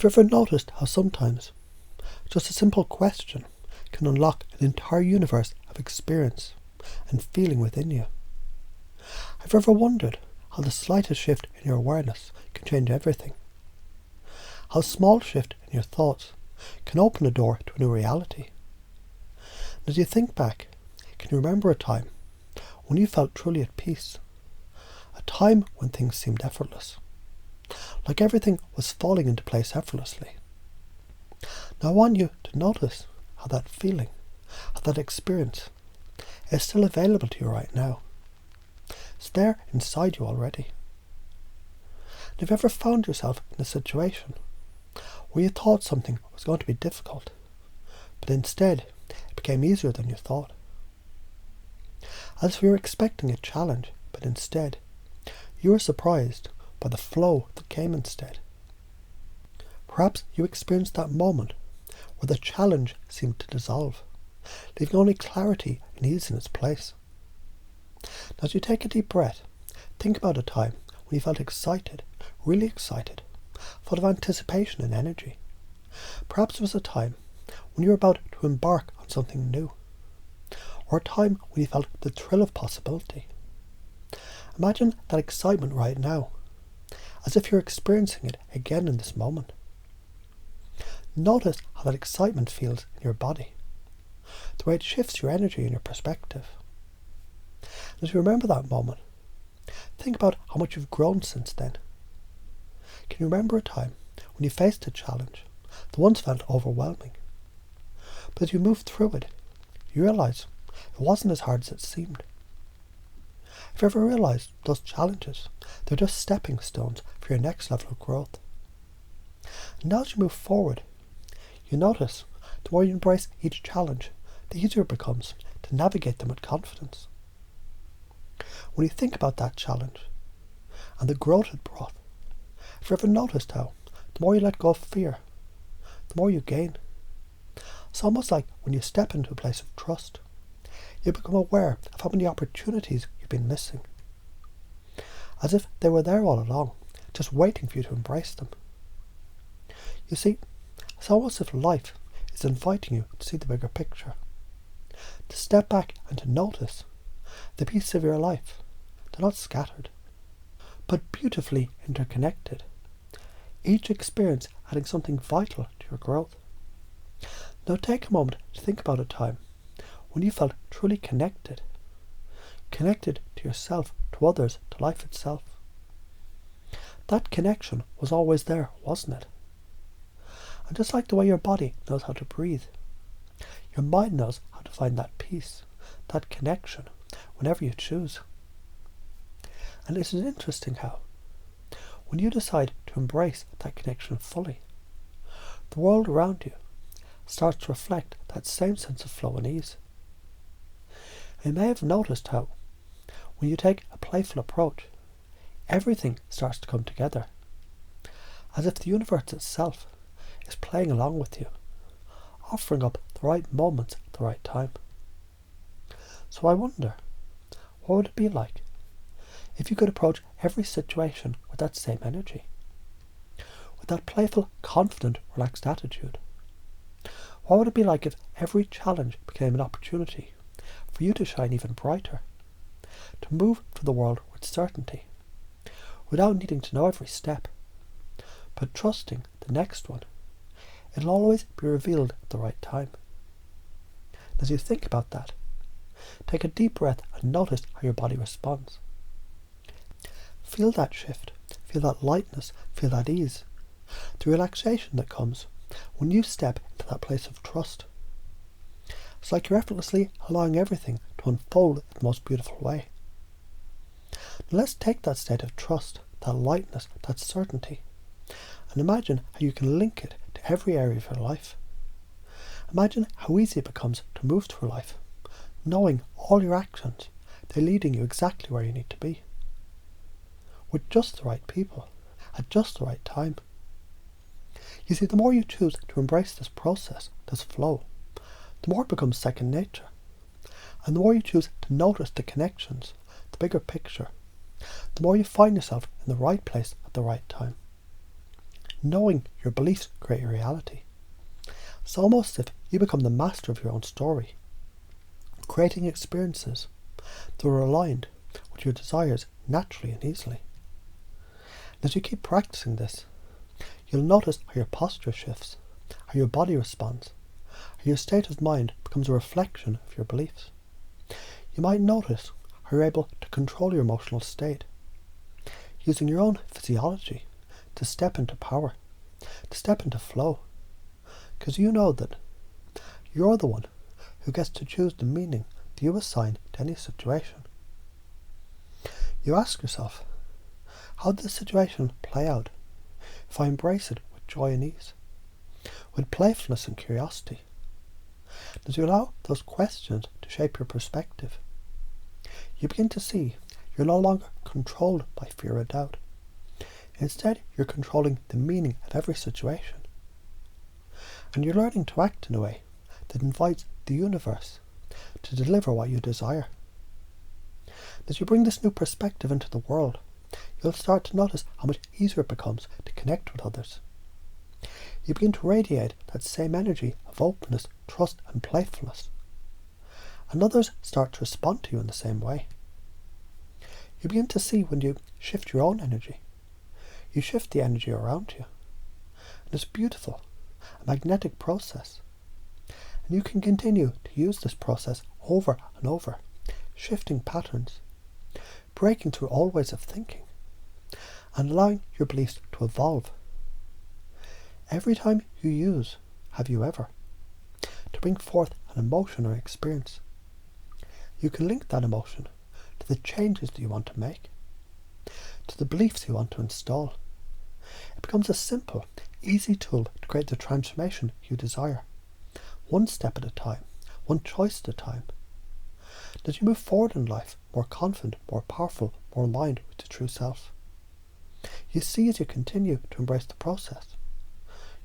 Have you ever noticed how sometimes just a simple question can unlock an entire universe of experience and feeling within you? Have you ever wondered how the slightest shift in your awareness can change everything? How a small shift in your thoughts can open a door to a new reality? And as you think back, can you remember a time when you felt truly at peace? A time when things seemed effortless, like everything was falling into place effortlessly. Now I want you to notice how that feeling, how that experience is still available to you right now. It's there inside you already. And have you ever found yourself in a situation where you thought something was going to be difficult, but instead it became easier than you thought? As if you were expecting a challenge, but instead you were surprised by the flow that came instead. Perhaps you experienced that moment where the challenge seemed to dissolve, leaving only clarity and ease in its place. Now, as you take a deep breath, think about a time when you felt excited, really excited, full of anticipation and energy. Perhaps it was a time when you were about to embark on something new, or a time when you felt the thrill of possibility. Imagine that excitement right now, as if you're experiencing it again in this moment. Notice how that excitement feels in your body, the way it shifts your energy and your perspective. And as you remember that moment, think about how much you've grown since then. Can you remember a time when you faced a challenge that once felt overwhelming, but as you moved through it, you realised it wasn't as hard as it seemed? Have you ever realised those challenges, they're just stepping stones for your next level of growth? And now as you move forward, you notice the more you embrace each challenge, the easier it becomes to navigate them with confidence. When you think about that challenge and the growth it brought, have you ever noticed how the more you let go of fear, the more you gain? It's almost like when you step into a place of trust, you become aware of how many opportunities you've been missing, as if they were there all along, just waiting for you to embrace them. You see, it's almost as if life is inviting you to see the bigger picture, to step back and to notice the pieces of your life. They're not scattered, but beautifully interconnected, each experience adding something vital to your growth. Now take a moment to think about a time when you felt truly connected to yourself, to others, to life itself. That connection was always there, wasn't it? And just like the way your body knows how to breathe, your mind knows how to find that peace, that connection, whenever you choose. And it is interesting how, when you decide to embrace that connection fully, the world around you starts to reflect that same sense of flow and ease. You may have noticed how, when you take a playful approach, everything starts to come together, as if the universe itself is playing along with you, offering up the right moments at the right time. So I wonder, what would it be like if you could approach every situation with that same energy, with that playful, confident, relaxed attitude? What would it be like if every challenge became an opportunity for you to shine even brighter, to move through the world with certainty, without needing to know every step, but trusting the next one? It'll always be revealed at the right time. As you think about that, take a deep breath and notice how your body responds. Feel that shift, feel that lightness, feel that ease, the relaxation that comes when you step into that place of trust. It's like you're effortlessly allowing everything to unfold in the most beautiful way. Now let's take that state of trust, that lightness, that certainty, and imagine how you can link it to every area of your life. Imagine how easy it becomes to move through life, knowing all your actions, they're leading you exactly where you need to be, with just the right people, at just the right time. You see, the more you choose to embrace this process, this flow, the more it becomes second nature. And the more you choose to notice the connections, the bigger picture, the more you find yourself in the right place at the right time. knowing your beliefs create your reality. It's almost as if you become the master of your own story, creating experiences that are aligned with your desires naturally and easily. And as you keep practicing this, you'll notice how your posture shifts, how your body responds, how your state of mind becomes a reflection of your beliefs. You might notice how you're able to control your emotional state, using your own physiology to step into power, to step into flow, because you know that you're the one who gets to choose the meaning that you assign to any situation. You ask yourself, how did this situation play out if I embrace it with joy and ease, with playfulness and curiosity? As you allow those questions to shape your perspective, you begin to see you're no longer controlled by fear or doubt. Instead, you're controlling the meaning of every situation. And you're learning to act in a way that invites the universe to deliver what you desire. As you bring this new perspective into the world, you'll start to notice how much easier it becomes to connect with others. You begin to radiate that same energy of openness, trust and playfulness. And others start to respond to you in the same way. You begin to see when you shift your own energy, you shift the energy around you. And it's beautiful, a magnetic process. And you can continue to use this process over and over, shifting patterns, breaking through old ways of thinking, and allowing your beliefs to evolve. Every time you use "have you ever" to bring forth an emotion or experience, you can link that emotion to the changes that you want to make, to the beliefs you want to install. It becomes a simple, easy tool to create the transformation you desire, one step at a time, one choice at a time. As you move forward in life, more confident, more powerful, more aligned with the true self. You see as you continue to embrace the process,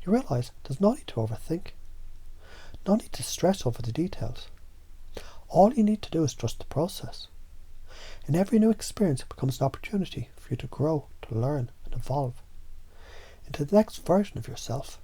you realise there's no need to overthink, no need to stress over the details. All you need to do is trust the process. And every new experience becomes an opportunity for you to grow, to learn and evolve into the next version of yourself.